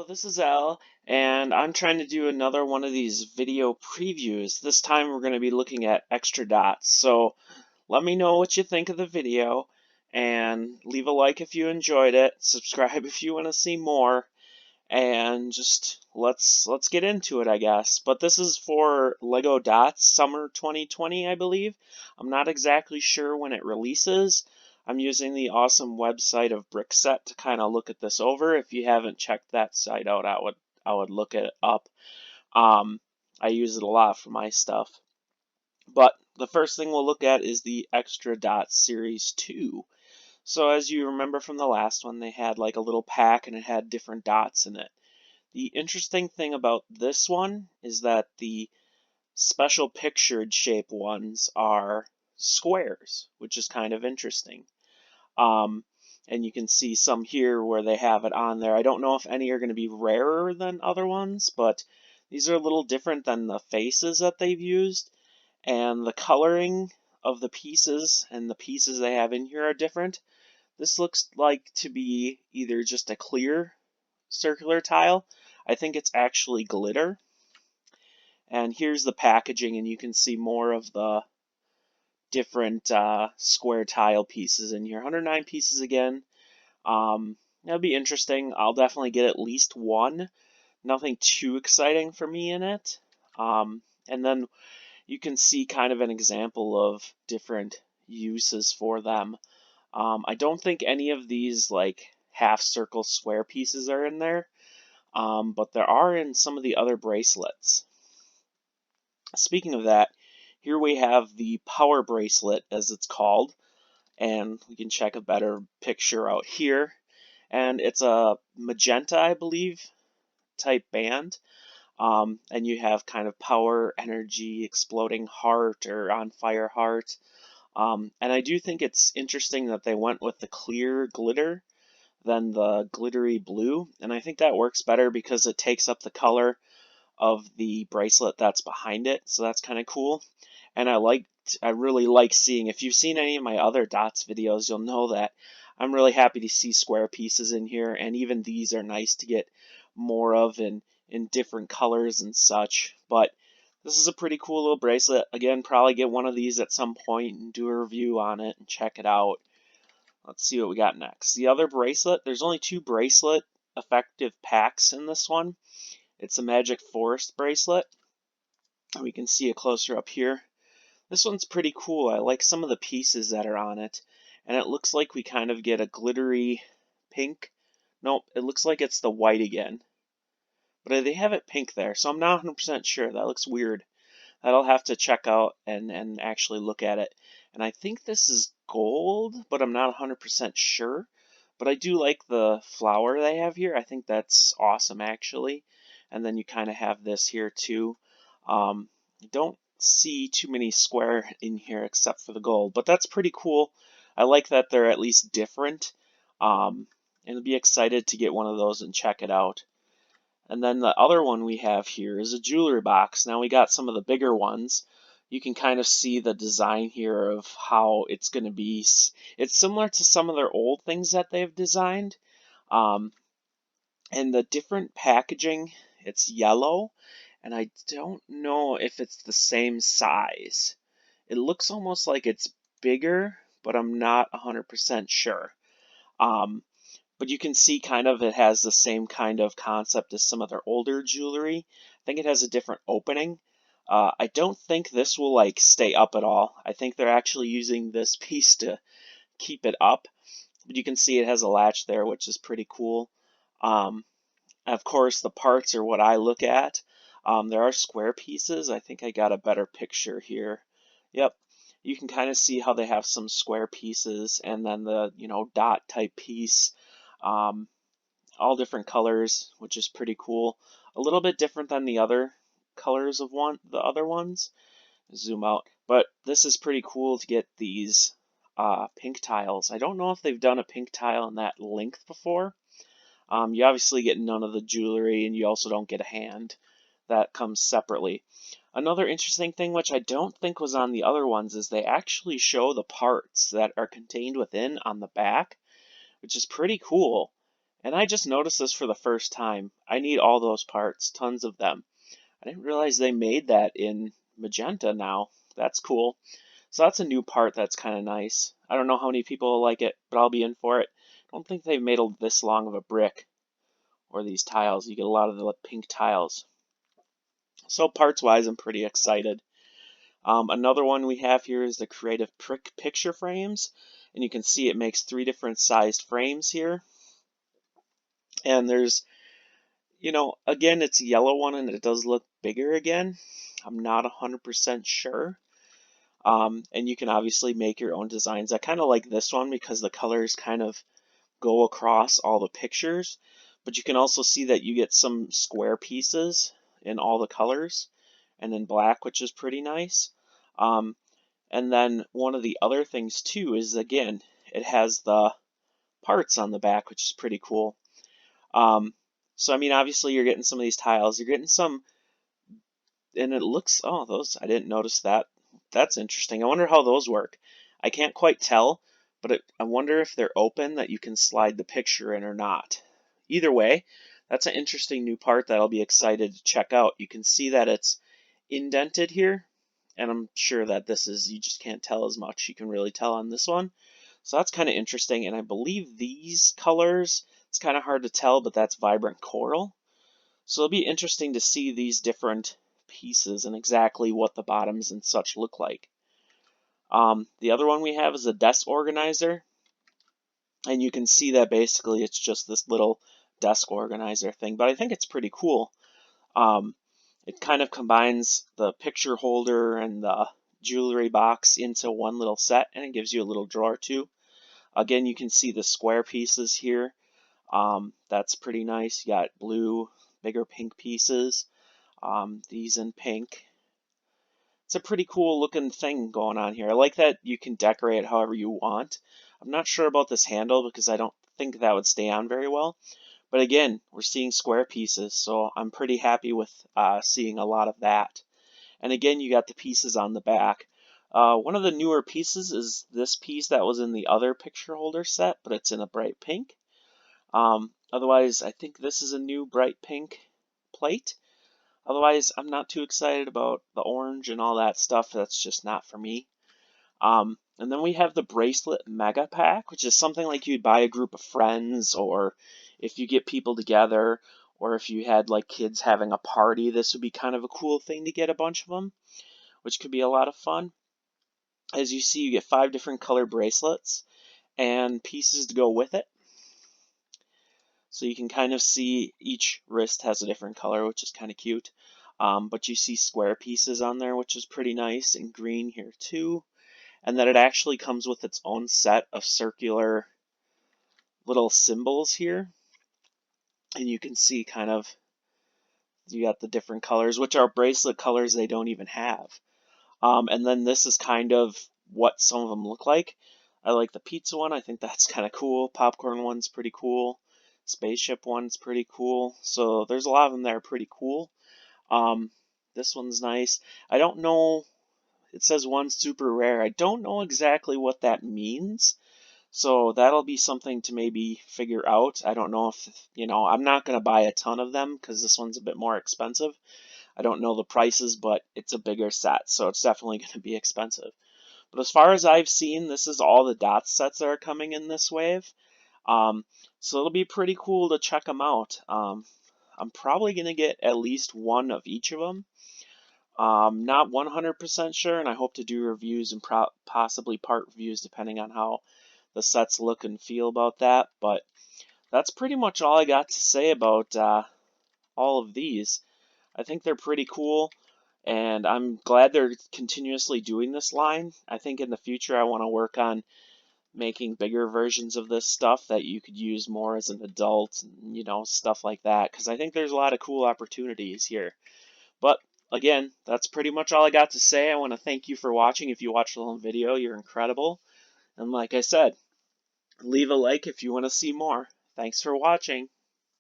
this is Al, and I'm trying to do another one of these video previews. This time we're going to be looking at extra dots. So let me know what you think of the video, and leave a like if you enjoyed it, subscribe if you want to see more, and just let's get into it, I guess. But this is for Lego Dots Summer 2020, I believe. I'm not exactly sure when it releases. I'm using the awesome website of Bracelet to kind of look at this over. If you haven't checked that site out, I would look it up. Um, I use it a lot for my stuff. But the first thing we'll look at is the Extra Dots Series 2. So as you remember from the last one, they had like a little pack and it had different dots in it. The interesting thing about this one is that the special pictured shape ones are squares, which is kind of interesting. Um, and you can see some here where they have it on there. I don't know if any are going to be rarer than other ones, but these are a little different than the faces that they've used. And the coloring of the pieces and the pieces they have in here are different. This looks like to be either just a clear circular tile. I think it's actually glitter. And here's the packaging, and you can see more of the different square tile pieces in here. 109 pieces again. That'll be interesting. I'll definitely get at least one. Nothing too exciting for me in it. And then you can see kind of an example of different uses for them. I don't think any of these like half circle square pieces are in there, but there are in some of the other bracelets. Speaking of that, here we have the power bracelet as it's called, and we can check a better picture out here. And it's a magenta, I believe, type band. And you have kind of power, energy, exploding heart, or on fire heart. And I do think it's interesting that they went with the clear glitter than the glittery blue. And I think that works better because it takes up the color of the bracelet that's behind it. So that's kind of cool. And I really like seeing, if you've seen any of my other dots videos, you'll know that I'm really happy to see square pieces in here. And even these are nice to get more of in different colors and such. But this is a pretty cool little bracelet. Again, probably get one of these at some point and do a review on it and check it out. Let's see what we got next. The other bracelet, there's only two bracelet effective packs in this one. It's a Magic Forest bracelet. And we can see it closer up here. This one's pretty cool. I like some of the pieces that are on it. And it looks like we kind of get a glittery pink. Nope, it looks like it's the white again. But they have it pink there, so I'm not 100% sure. That looks weird. I'll have to check out and actually look at it. And I think this is gold, but I'm not 100% sure. But I do like the flower they have here. I think that's awesome, actually. And then you kind of have this here, too. Don't see too many square in here except for the gold, but that's pretty cool. I like that they're at least different. And I'll be excited to get one of those and check it out. And then the other one we have here is a jewelry box. Now we got some of the bigger ones. You can kind of see the design here of how it's going to be. It's similar to some of their old things that they've designed. And the different packaging, it's yellow. And I don't know if it's the same size. It looks almost like it's bigger, but I'm not 100% sure. But you can see kind of it has the same kind of concept as some of their older jewelry. I think it has a different opening. I don't think this will like stay up at all. I think they're actually using this piece to keep it up. But you can see it has a latch there, which is pretty cool. Of course, the parts are what I look at. There are square pieces. I think I got a better picture here. Yep. You can kind of see how they have some square pieces and then the, dot type piece. All different colors, which is pretty cool. A little bit different than the other colors of the other ones. Zoom out. But this is pretty cool to get these pink tiles. I don't know if they've done a pink tile in that length before. You obviously get none of the jewelry, and you also don't get a hand. That comes separately. Another interesting thing, which I don't think was on the other ones, is they actually show the parts that are contained within on the back, which is pretty cool. And I just noticed this for the first time. I need all those parts, tons of them. I didn't realize they made that in magenta now. That's cool. So that's a new part that's kind of nice. I don't know how many people will like it, but I'll be in for it. I don't think they've made this long of a brick or these tiles. You get a lot of the pink tiles. So parts wise, I'm pretty excited. Another one we have here is the creative picture frames. And you can see it makes 3 different sized frames here. And there's, again, it's a yellow one and it does look bigger again. I'm not 100% sure. And you can obviously make your own designs. I kind of like this one because the colors kind of go across all the pictures, but you can also see that you get some square pieces in all the colors and in black, which is pretty nice. And then one of the other things too is, again, it has the parts on the back, which is pretty cool. So I mean, obviously you're getting some of these tiles, you're getting some, and it looks, oh, those, I didn't notice that. That's interesting. I wonder how those work. I can't quite tell, but I wonder if they're open that you can slide the picture in or not. Either way, that's an interesting new part that I'll be excited to check out. You can see that it's indented here, and I'm sure that this is, you just can't tell as much. You can really tell on this one. So that's kind of interesting, and I believe these colors, it's kind of hard to tell, but that's vibrant coral. So it'll be interesting to see these different pieces and exactly what the bottoms and such look like. The other one we have is a desk organizer, and you can see that basically it's just this little desk organizer thing, but I think it's pretty cool. It kind of combines the picture holder and the jewelry box into one little set, and it gives you a little drawer too. Again, you can see the square pieces here. That's pretty nice. You got blue, bigger pink pieces. These in pink. It's a pretty cool looking thing going on here. I like that you can decorate it however you want. I'm not sure about this handle because I don't think that would stay on very well. But again, we're seeing square pieces, so I'm pretty happy with seeing a lot of that. And again, you got the pieces on the back. One of the newer pieces is this piece that was in the other picture holder set, but it's in a bright pink. Otherwise, I think this is a new bright pink plate. Otherwise, I'm not too excited about the orange and all that stuff. That's just not for me. And then we have the Bracelet Mega Pack, which is something like you'd buy a group of friends, or if you get people together, or if you had like kids having a party, this would be kind of a cool thing to get a bunch of them, which could be a lot of fun. As you see, you get 5 different color bracelets and pieces to go with it. So you can kind of see each wrist has a different color, which is kind of cute. But you see square pieces on there, which is pretty nice, and green here too. And then it actually comes with its own set of circular little symbols here. And you can see kind of, you got the different colors, which are bracelet colors they don't even have. And then this is kind of what some of them look like. I like the pizza one. I think that's kind of cool. Popcorn one's pretty cool. Spaceship one's pretty cool. So there's a lot of them that are pretty cool. This one's nice. I don't know. It says one super rare. I don't know exactly what that means. So that'll be something to maybe figure out. I don't know if, I'm not going to buy a ton of them because this one's a bit more expensive. I don't know the prices, but it's a bigger set, so it's definitely going to be expensive. But as far as I've seen, this is all the dots sets that are coming in this wave. So it'll be pretty cool to check them out. I'm probably going to get at least one of each of them. Not 100% sure, and I hope to do reviews and possibly part reviews depending on how the sets look and feel about that. But that's pretty much all I got to say about all of these. I think they're pretty cool, and I'm glad they're continuously doing this line. I think in the future I want to work on making bigger versions of this stuff that you could use more as an adult, and, stuff like that, because I think there's a lot of cool opportunities here. But again, that's pretty much all I got to say. I want to thank you for watching. If you watched the whole video, you're incredible. And like I said, leave a like if you want to see more. Thanks for watching.